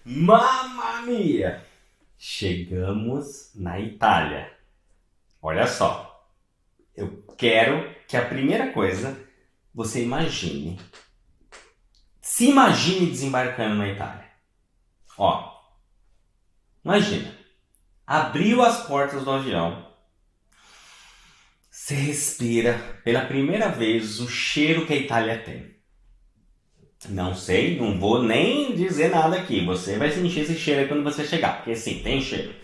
Mamma mia! Chegamos na Itália. Olha só, eu quero que a primeira coisa você imagine. Se imagine desembarcando na Itália. Ó, imagina, abriu as portas do avião, você respira pela primeira vez o cheiro que a Itália tem. Não sei, não vou nem dizer nada aqui. Você vai sentir esse cheiro aí quando você chegar, porque sim, tem cheiro.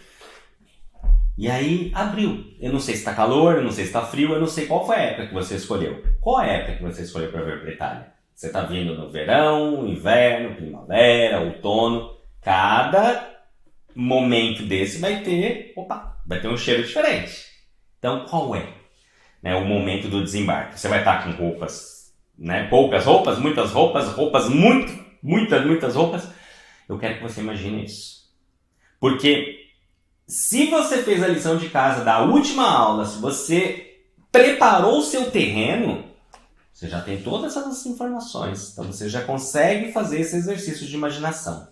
E aí abriu. Eu não sei se tá calor, eu não sei se tá frio, eu não sei qual foi a época que você escolheu. Qual a época que você escolheu para vir para a Itália? Você tá vindo no verão, inverno, primavera, outono. Cada momento desse vai ter um cheiro diferente. Então qual é, né, o momento do desembarque? Você vai estar com roupas, né, poucas roupas, muitas roupas, muitas roupas. Eu quero que você imagine isso. Porque se você fez a lição de casa da última aula, se você preparou o seu terreno, você já tem todas essas informações. Então você já consegue fazer esse exercício de imaginação.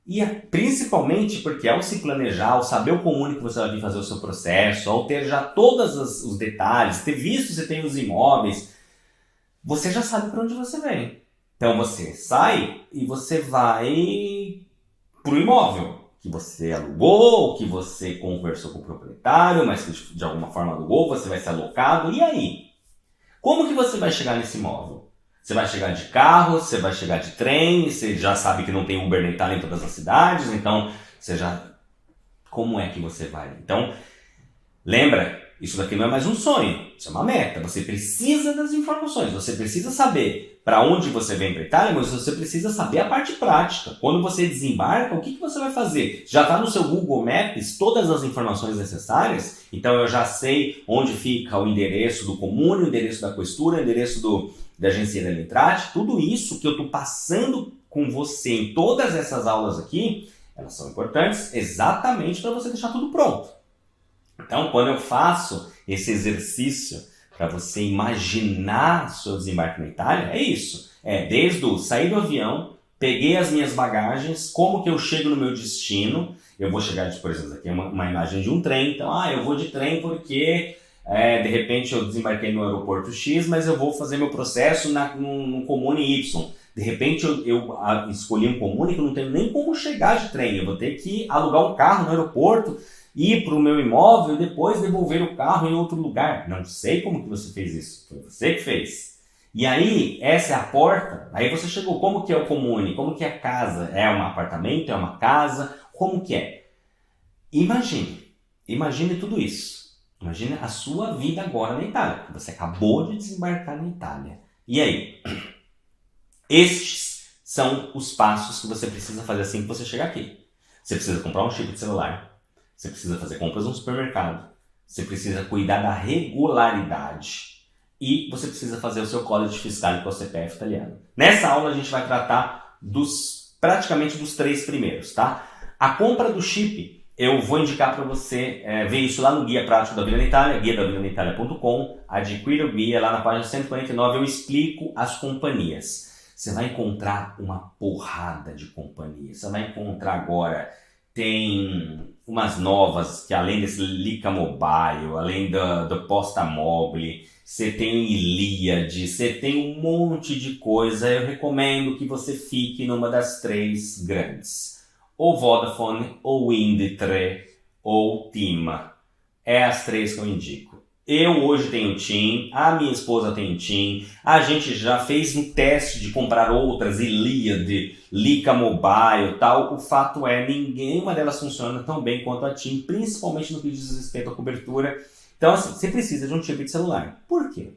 E principalmente porque ao se planejar, ao saber o comum que você vai vir fazer o seu processo, ao ter já todos os detalhes, ter visto se tem os imóveis, você já sabe para onde você vem. Então você sai e você vai para o imóvel que você alugou, que você conversou com o proprietário, mas que de alguma forma alugou, você vai ser alocado. E aí? Como que você vai chegar nesse imóvel? Você vai chegar de carro, você vai chegar de trem, você já sabe que não tem Uber na Itália em todas as cidades, então você já... Como é que você vai? Então, lembra, isso daqui não é mais um sonho, isso é uma meta. Você precisa das informações, você precisa saber para onde você vem para a Itália, mas você precisa saber a parte prática. Quando você desembarca, o que você vai fazer? Já está no seu Google Maps todas as informações necessárias? Então eu já sei onde fica o endereço do comune, o endereço da questura, o endereço da agência da Entrate. Tudo isso que eu estou passando com você em todas essas aulas aqui, elas são importantes exatamente para você deixar tudo pronto. Então, quando eu faço esse exercício para você imaginar seu desembarque na Itália, é isso. É desde o sair do avião, peguei as minhas bagagens, como que eu chego no meu destino. Eu vou chegar, por exemplo, aqui é uma imagem de um trem. Então, eu vou de trem porque de repente eu desembarquei no aeroporto X, mas eu vou fazer meu processo no comune Y. De repente eu escolhi um comune que eu não tenho nem como chegar de trem. Eu vou ter que alugar um carro no aeroporto, ir para o meu imóvel e depois devolver o carro em outro lugar. Não sei como que você fez isso. Foi você que fez. E aí, essa é a porta. Aí você chegou. Como que é o comune? Como que é a casa? É um apartamento? É uma casa? Como que é? Imagine tudo isso. Imagine a sua vida agora na Itália. Você acabou de desembarcar na Itália. E aí? Estes são os passos que você precisa fazer assim que você chegar aqui. Você precisa comprar um chip de celular. Você precisa fazer compras no supermercado. Você precisa cuidar da regularidade. E você precisa fazer o seu código fiscal com o CPF italiano. Nessa aula a gente vai tratar praticamente dos 3 primeiros, tá? A compra do chip, eu vou indicar para você ver isso lá no Guia Prático da Vida na Itália, guiadavidanaitália.com. Adquira o guia, lá na página 149 eu explico as companhias. Você vai encontrar uma porrada de companhias. Você vai encontrar agora, tem umas novas, que além desse Lica Mobile, além do Posta Mobile, você tem o Iliad, você tem um monte de coisa. Eu recomendo que você fique numa das 3 grandes. Ou Vodafone, ou Indie, ou TIM. É as 3 que eu indico. Eu hoje tenho TIM, a minha esposa tem TIM, a gente já fez um teste de comprar outras, Iliad, Lica Mobile e tal. O fato é, nenhuma delas funciona tão bem quanto a TIM, principalmente no que diz respeito à cobertura. Então, assim, você precisa de um chip de celular. Por quê?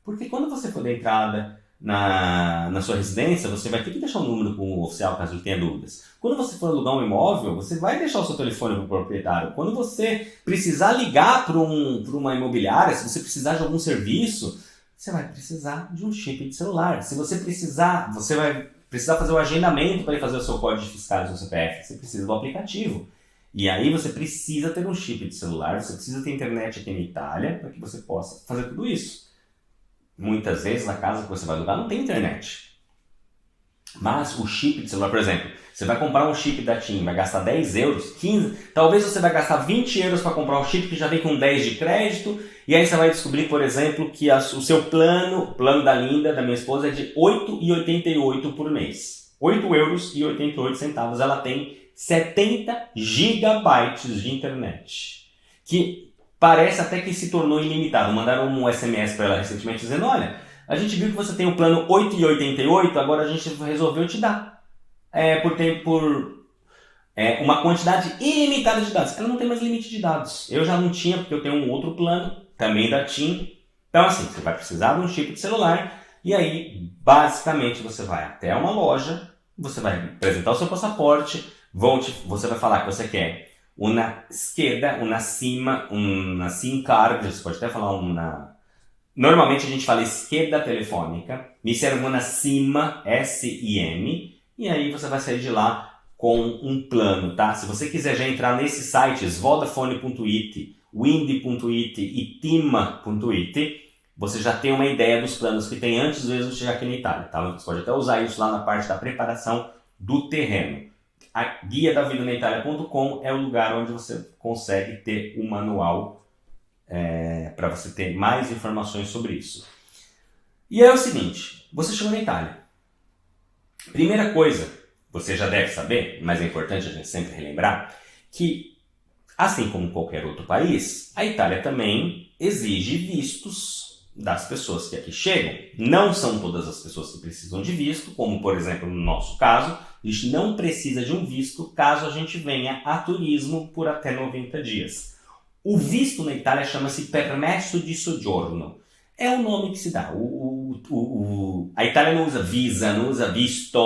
Porque quando você for dar entrada na sua residência, você vai ter que deixar um número com o oficial, caso ele tenha dúvidas. Quando você for alugar um imóvel, você vai deixar o seu telefone para o proprietário. Quando você precisar ligar para uma imobiliária, se você precisar de algum serviço, você vai precisar de um chip de celular. Se você precisar, você vai precisar fazer o agendamento para ir fazer o seu código fiscal, o seu CPF, você precisa do aplicativo. E aí você precisa ter um chip de celular, você precisa ter internet aqui na Itália para que você possa fazer tudo isso. Muitas vezes na casa que você vai alugar não tem internet. Mas o chip de celular, por exemplo, Você vai comprar um chip da TIM, vai gastar 10 euros, 15, talvez você vai gastar 20 euros para comprar um chip que já vem com 10 de crédito, e aí você vai descobrir, por exemplo, que o seu plano, o plano da Linda, da minha esposa, é de 8,88 por mês. 8,88 euros, ela tem 70 gigabytes de internet, que parece até que se tornou ilimitado. Mandaram um SMS para ela recentemente dizendo, olha, a gente viu que você tem o plano 8,88, agora a gente resolveu te dar uma quantidade ilimitada de dados. Ela não tem mais limite de dados. Eu já não tinha, porque eu tenho um outro plano, também da TIM. Então assim, você vai precisar de um chip de celular, e aí, basicamente, você vai até uma loja, você vai apresentar o seu passaporte, você vai falar que você quer uma scheda, uma SIM card, você pode até falar Normalmente a gente fala scheda telefônica, me serve uma SIM, S-I-M, e aí você vai sair de lá com um plano, tá? Se você quiser já entrar nesses sites, vodafone.it, wind.it e tima.it, você já tem uma ideia dos planos que tem antes mesmo de chegar aqui na Itália, tá? Você pode até usar isso lá na parte da preparação do terreno. A guia da vida na Itália.com é o lugar onde você consegue ter um manual para você ter mais informações sobre isso. E é o seguinte, você chegou na Itália. Primeira coisa, você já deve saber, mas é importante a gente sempre relembrar, que assim como qualquer outro país, a Itália também exige vistos das pessoas que aqui chegam. Não são todas as pessoas que precisam de visto, como por exemplo no nosso caso, a gente não precisa de um visto caso a gente venha a turismo por até 90 dias. O visto na Itália chama-se permesso di soggiorno. É o nome que se dá. A Itália não usa visa, não usa visto.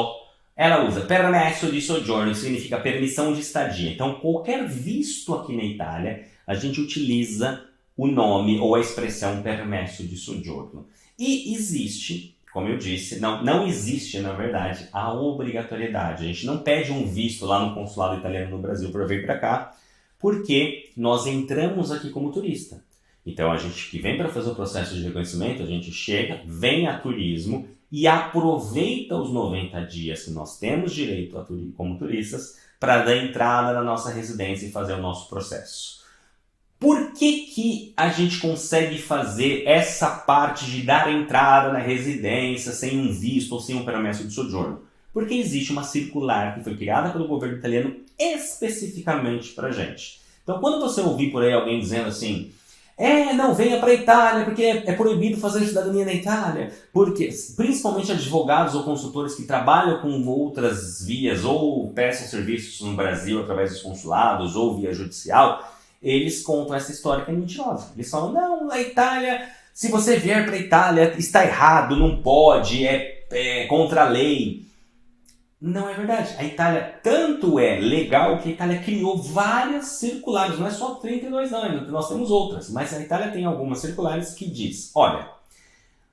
Ela usa permesso di soggiorno, que significa permissão de estadia. Então, qualquer visto aqui na Itália, a gente utiliza o nome ou a expressão permesso di soggiorno. E existe, como eu disse, não existe, na verdade, a obrigatoriedade. A gente não pede um visto lá no consulado italiano no Brasil para vir para cá, porque nós entramos aqui como turista. Então, a gente que vem para fazer o processo de reconhecimento, a gente chega, vem a turismo e aproveita os 90 dias que nós temos direito como turistas para dar entrada na nossa residência e fazer o nosso processo. Por que a gente consegue fazer essa parte de dar entrada na residência sem um visto ou sem um permesso de soggiorno? Porque existe uma circular que foi criada pelo governo italiano especificamente para a gente. Então, quando você ouvir por aí alguém dizendo assim, não venha para a Itália porque é proibido fazer cidadania na Itália, porque principalmente advogados ou consultores que trabalham com outras vias ou prestam serviços no Brasil através dos consulados ou via judicial, eles contam essa história que é mentirosa. Eles falam, não, a Itália, se você vier para a Itália, está errado, não pode, é contra a lei. Não é verdade. A Itália tanto é legal que a Itália criou várias circulares, não é só 32 não, nós temos outras, mas a Itália tem algumas circulares que diz, olha,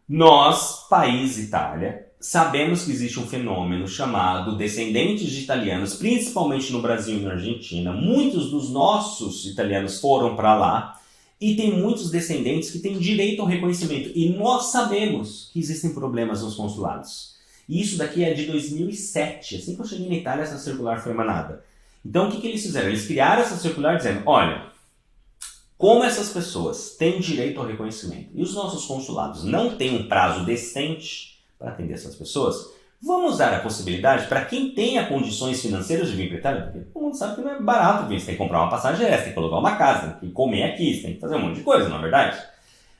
nós, país Itália, sabemos que existe um fenômeno chamado descendentes de italianos, principalmente no Brasil e na Argentina. Muitos dos nossos italianos foram para lá e tem muitos descendentes que têm direito ao reconhecimento. E nós sabemos que existem problemas nos consulados. E isso daqui é de 2007. Assim que eu cheguei na Itália, essa circular foi emanada. Então, o que eles fizeram? Eles criaram essa circular dizendo, olha, como essas pessoas têm direito ao reconhecimento e os nossos consulados não têm um prazo decente para atender essas pessoas, vamos dar a possibilidade para quem tenha condições financeiras de vir para a Itália, porque todo mundo sabe que não é barato vir, você tem que comprar uma passagem aérea, tem que alugar uma casa, tem que comer aqui, você tem que fazer um monte de coisa, não é verdade?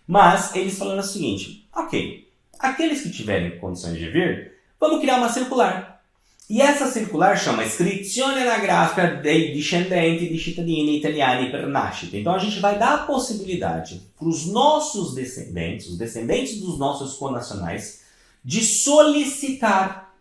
Mas eles falaram o seguinte, ok, aqueles que tiverem condições de vir, vamos criar uma circular. E essa circular chama Iscrizione anagrafica dei discendenti di cittadini italiani per nascita. Então a gente vai dar a possibilidade para os nossos descendentes, os descendentes dos nossos connacionais, de solicitar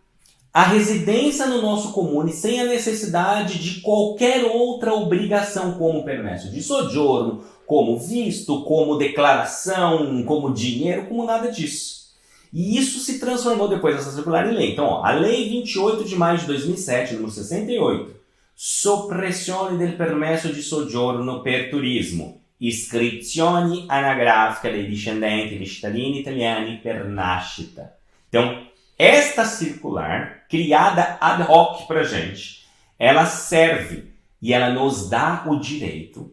a residência no nosso comune sem a necessidade de qualquer outra obrigação, como permesso de soggiorno, como visto, como declaração, como dinheiro, como nada disso. E isso se transformou depois dessa circular em lei. Então, a Lei 28 de maio de 2007, número 68, Soppressione del permesso di soggiorno per turismo, Iscrizioni anagrafiche dei discendenti di cittadini italiani per nascita. Então, Esta circular, criada ad hoc para gente, ela serve e ela nos dá o direito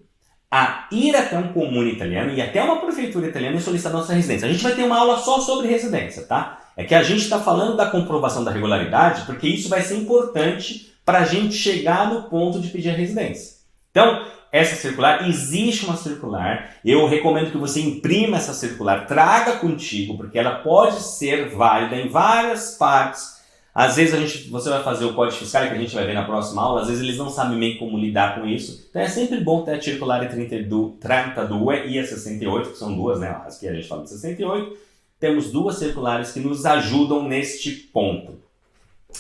a ir até um comune italiano e até uma prefeitura italiana e solicitar nossa residência. A gente vai ter uma aula só sobre residência, tá? É que a gente está falando da comprovação da regularidade porque isso vai ser importante para a gente chegar no ponto de pedir a residência. Então, essa circular, existe uma circular, eu recomendo que você imprima essa circular, traga contigo, porque ela pode ser válida em várias partes. Às vezes você vai fazer o código fiscal, que a gente vai ver na próxima aula, às vezes eles não sabem bem como lidar com isso. Então é sempre bom ter a circular 32 e a 68, que são duas, né? As que a gente fala de 68. Temos duas circulares que nos ajudam neste ponto.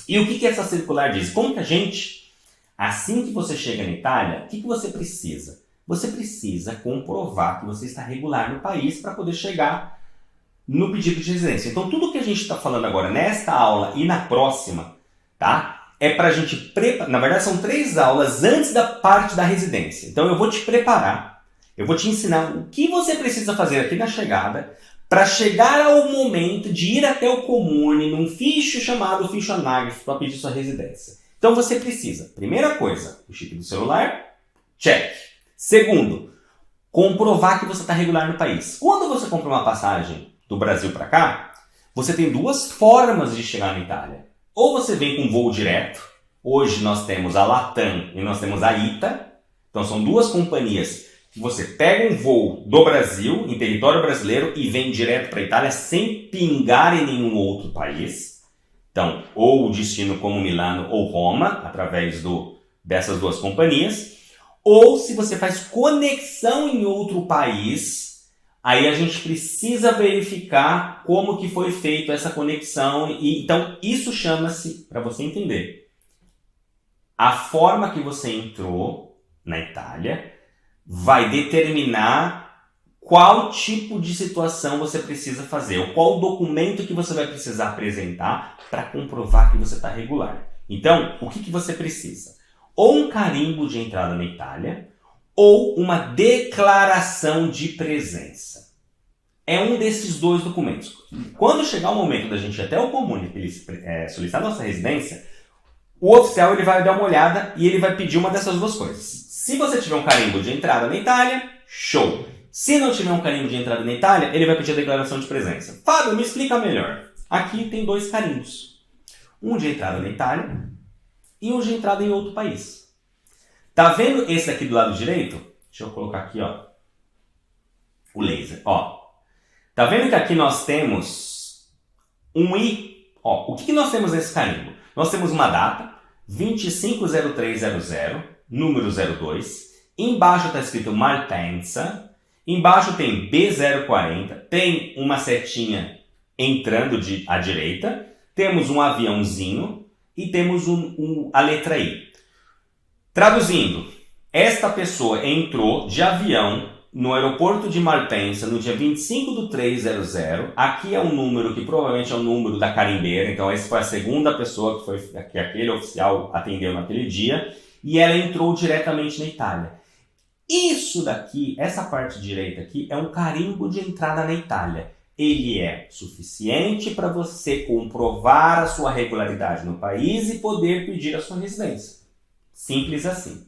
E o que essa circular diz? Como que a gente, assim que você chega na Itália, o que você precisa? Você precisa comprovar que você está regular no país para poder chegar no pedido de residência. Então, tudo que a gente está falando agora nesta aula e na próxima, tá? É para a gente preparar. Na verdade, são 3 aulas antes da parte da residência. Então, eu vou te preparar, eu vou te ensinar o que você precisa fazer aqui na chegada para chegar ao momento de ir até o comune num ficho chamado ficho anagrafo para pedir sua residência. Então, você precisa, primeira coisa, o chip do celular, check. Segundo, comprovar que você está regular no país. Quando você compra uma passagem do Brasil para cá, você tem 2 formas de chegar na Itália. Ou você vem com voo direto, hoje nós temos a Latam e nós temos a ITA, então são 2 companhias que você pega um voo do Brasil, em território brasileiro, e vem direto para a Itália sem pingar em nenhum outro país. Então, ou o destino como Milano ou Roma, através dessas 2 companhias. Ou se você faz conexão em outro país, aí a gente precisa verificar como que foi feita essa conexão. E, então, isso chama-se, para você entender, a forma que você entrou na Itália vai determinar qual tipo de situação você precisa fazer, ou qual documento que você vai precisar apresentar para comprovar que você está regular. Então, o que você precisa? Ou um carimbo de entrada na Itália, ou uma declaração de presença. É um desses 2 documentos. Quando chegar o momento da gente ir até o comune solicitar nossa residência, o oficial ele vai dar uma olhada e ele vai pedir uma dessas 2 coisas. Se você tiver um carimbo de entrada na Itália, show! Se não tiver um carimbo de entrada na Itália, ele vai pedir a declaração de presença. Fábio, me explica melhor. Aqui tem 2 carimbos. Um de entrada na Itália e um de entrada em outro país. Tá vendo esse aqui do lado direito? Deixa eu colocar aqui, ó, o laser. Ó, tá vendo que aqui nós temos um I? Ó, o que nós temos nesse carimbo? Nós temos uma data, 250300, número 02. Embaixo está escrito Malpensa. Embaixo tem B040. Tem uma setinha entrando à direita. Temos um aviãozinho e temos a letra I. Traduzindo, esta pessoa entrou de avião no aeroporto de Malpensa no dia 25/3/00. Aqui é um número que provavelmente é o número da carimbeira, então essa foi a segunda pessoa que aquele oficial atendeu naquele dia, e ela entrou diretamente na Itália. Isso daqui, essa parte direita aqui, é um carimbo de entrada na Itália. Ele é suficiente para você comprovar a sua regularidade no país e poder pedir a sua residência. Simples assim.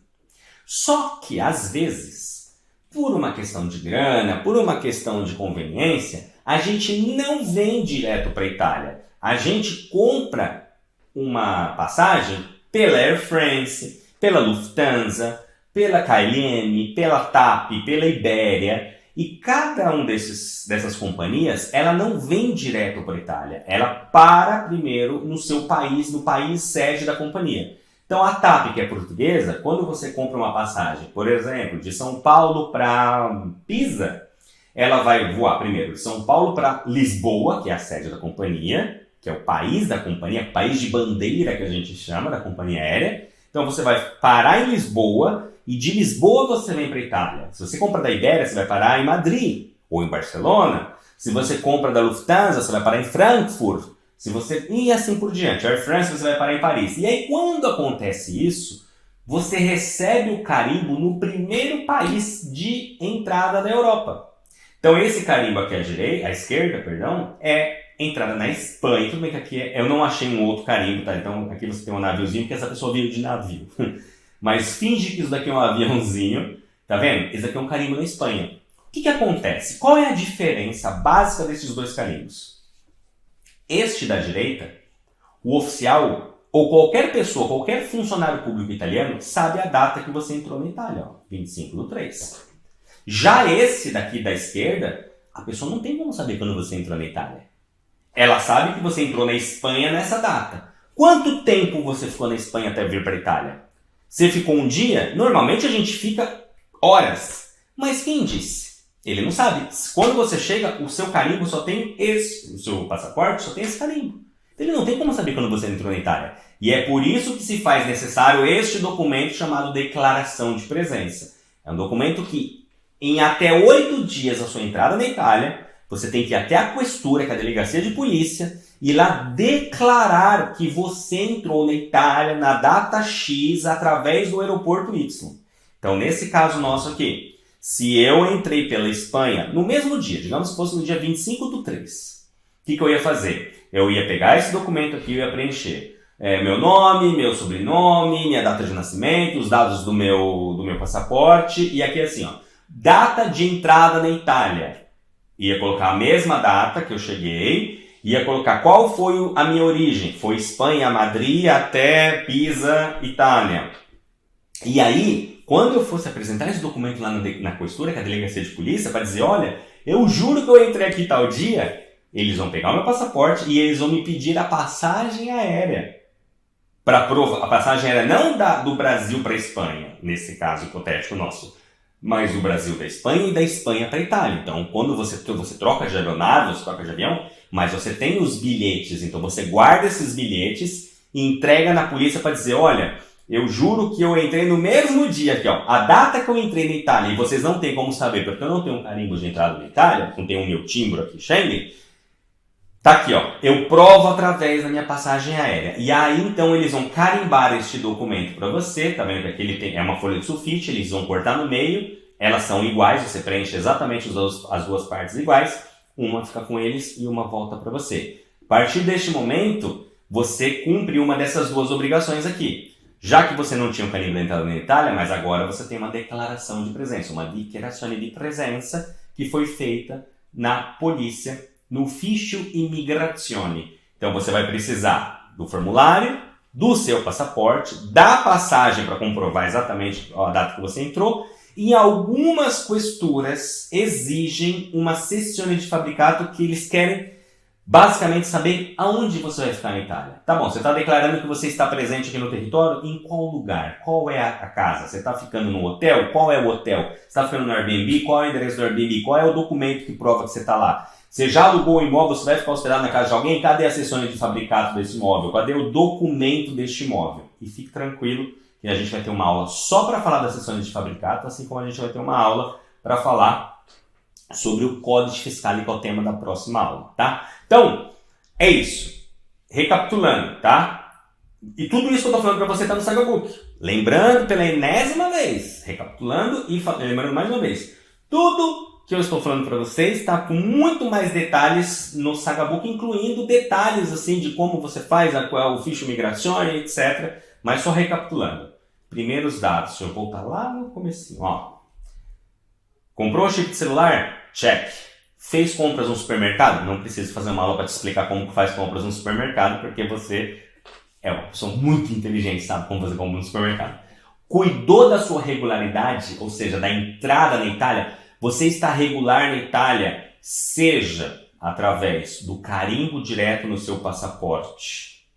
Só que, às vezes, por uma questão de grana, por uma questão de conveniência, a gente não vem direto para a Itália. A gente compra uma passagem pela Air France, pela Lufthansa, pela KLM, pela TAP, pela Iberia. E cada um dessas companhias, ela não vem direto para a Itália. Ela para primeiro no seu país, no país sede da companhia. Então, a TAP, que é portuguesa, quando você compra uma passagem, por exemplo, de São Paulo para Pisa, ela vai voar primeiro de São Paulo para Lisboa, que é a sede da companhia, que é o país da companhia, país de bandeira que a gente chama, da companhia aérea. Então, você vai parar em Lisboa e de Lisboa você vem para a Itália. Se você compra da Iberia, você vai parar em Madrid ou em Barcelona. Se você compra da Lufthansa, você vai parar em Frankfurt. E assim por diante. Air France, você vai parar em Paris. E aí, quando acontece isso, você recebe o carimbo no primeiro país de entrada da Europa. Então, esse carimbo aqui à esquerda, é entrada na Espanha. Tudo bem que aqui eu não achei um outro carimbo, tá? Então aqui você tem um naviozinho, porque essa pessoa veio de navio. Mas finge que isso daqui é um aviãozinho, tá vendo? Esse daqui é um carimbo na Espanha. O que acontece? Qual é a diferença básica desses dois carimbos? Este da direita, o oficial, ou qualquer pessoa, qualquer funcionário público italiano, sabe a data que você entrou na Itália, ó, 25/3. Já esse daqui da esquerda, a pessoa não tem como saber quando você entrou na Itália. Ela sabe que você entrou na Espanha nessa data. Quanto tempo você ficou na Espanha até vir para a Itália? Você ficou um dia? Normalmente a gente fica horas. Mas quem disse? Ele não sabe. Quando você chega, o seu carimbo só tem esse. O seu passaporte só tem esse carimbo. Ele não tem como saber quando você entrou na Itália. E é por isso que se faz necessário este documento chamado Declaração de Presença. É um documento que, em até 8 dias da sua entrada na Itália, você tem que ir até a questura, que é a delegacia de polícia, e lá declarar que você entrou na Itália na data X através do aeroporto Y. Então, nesse caso nosso aqui, se eu entrei pela Espanha no mesmo dia, digamos que fosse no dia 25/3, o que eu ia fazer? Eu ia pegar esse documento aqui e ia preencher meu nome, meu sobrenome, minha data de nascimento, os dados do meu passaporte, e aqui assim, ó, data de entrada na Itália. Ia colocar a mesma data que eu cheguei, ia colocar qual foi a minha origem. Foi Espanha, Madrid, até Pisa, Itália. E aí, quando eu fosse apresentar esse documento lá na questura, que é a delegacia de polícia, para dizer, olha, eu juro que eu entrei aqui tal dia, eles vão pegar o meu passaporte e eles vão me pedir a passagem aérea. Para prova, a passagem aérea não do Brasil para a Espanha, nesse caso hipotético nosso, mas do Brasil para a Espanha e da Espanha para a Itália. Então, quando você troca de aeronave, você troca de avião, mas você tem os bilhetes, então você guarda esses bilhetes e entrega na polícia para dizer, olha, eu juro que eu entrei no mesmo dia aqui, ó, a data que eu entrei na Itália, e vocês não têm como saber, porque eu não tenho um carimbo de entrada na Itália, não tenho o meu timbre aqui, Schengen, tá aqui, ó, eu provo através da minha passagem aérea. E aí, então, eles vão carimbar este documento para você, tá vendo que aqui ele é uma folha de sulfite, eles vão cortar no meio, elas são iguais, você preenche exatamente as duas partes iguais, uma fica com eles e uma volta para você. A partir deste momento, você cumpre uma dessas duas obrigações aqui. Já que você não tinha um carimbo de entrada na Itália, mas agora você tem uma declaração de presença, uma dichiarazione di presença, que foi feita na polícia, no Ufficio Immigrazione. Então você vai precisar do formulário, do seu passaporte, da passagem para comprovar exatamente a data que você entrou, e algumas questuras exigem uma cessione di fabbricato, que eles querem basicamente saber aonde você vai ficar na Itália. Tá bom, você está declarando que você está presente aqui no território, em qual lugar? Qual é a casa? Você está ficando no hotel? Qual é o hotel? Você está ficando no Airbnb? Qual é o endereço do Airbnb? Qual é o documento que prova que você está lá? Você já alugou o imóvel, você vai ficar hospedado na casa de alguém? Cadê a cessione de fabricato desse imóvel? Cadê o documento deste imóvel? E fique tranquilo que a gente vai ter uma aula só para falar da cessione de fabricato, assim como a gente vai ter uma aula para falar sobre o Códice Fiscale, que é o tema da próxima aula, tá? Então, é isso. Recapitulando, tá? E tudo isso que eu estou falando para você está no Sagabook. Lembrando pela enésima vez, recapitulando e lembrando mais uma vez, tudo que eu estou falando para vocês está com muito mais detalhes no Sagabook, incluindo detalhes assim de como você faz o Ufficio Immigrazione, etc. Mas só recapitulando. Primeiros dados, deixa eu voltar lá no comecinho, ó. Comprou chip de celular? Check. Fez compras no supermercado? Não preciso fazer uma aula para te explicar como que faz compras no supermercado, porque você é uma pessoa muito inteligente, sabe como fazer compras no supermercado. Cuidou da sua regularidade, ou seja, da entrada na Itália? Você está regular na Itália, seja através do carimbo direto no seu passaporte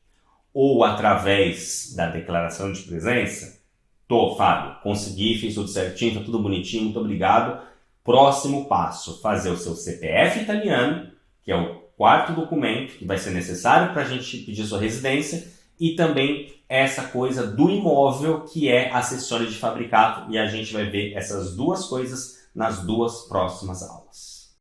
ou através da declaração de presença? Tô, Fábio, consegui, fiz tudo certinho, tá tudo bonitinho, muito obrigado. Próximo passo, fazer o seu CPF italiano, que é o 4º documento que vai ser necessário para a gente pedir sua residência, e também essa coisa do imóvel, que é a cessione de fabbricato, e a gente vai ver essas duas coisas nas 2 próximas aulas.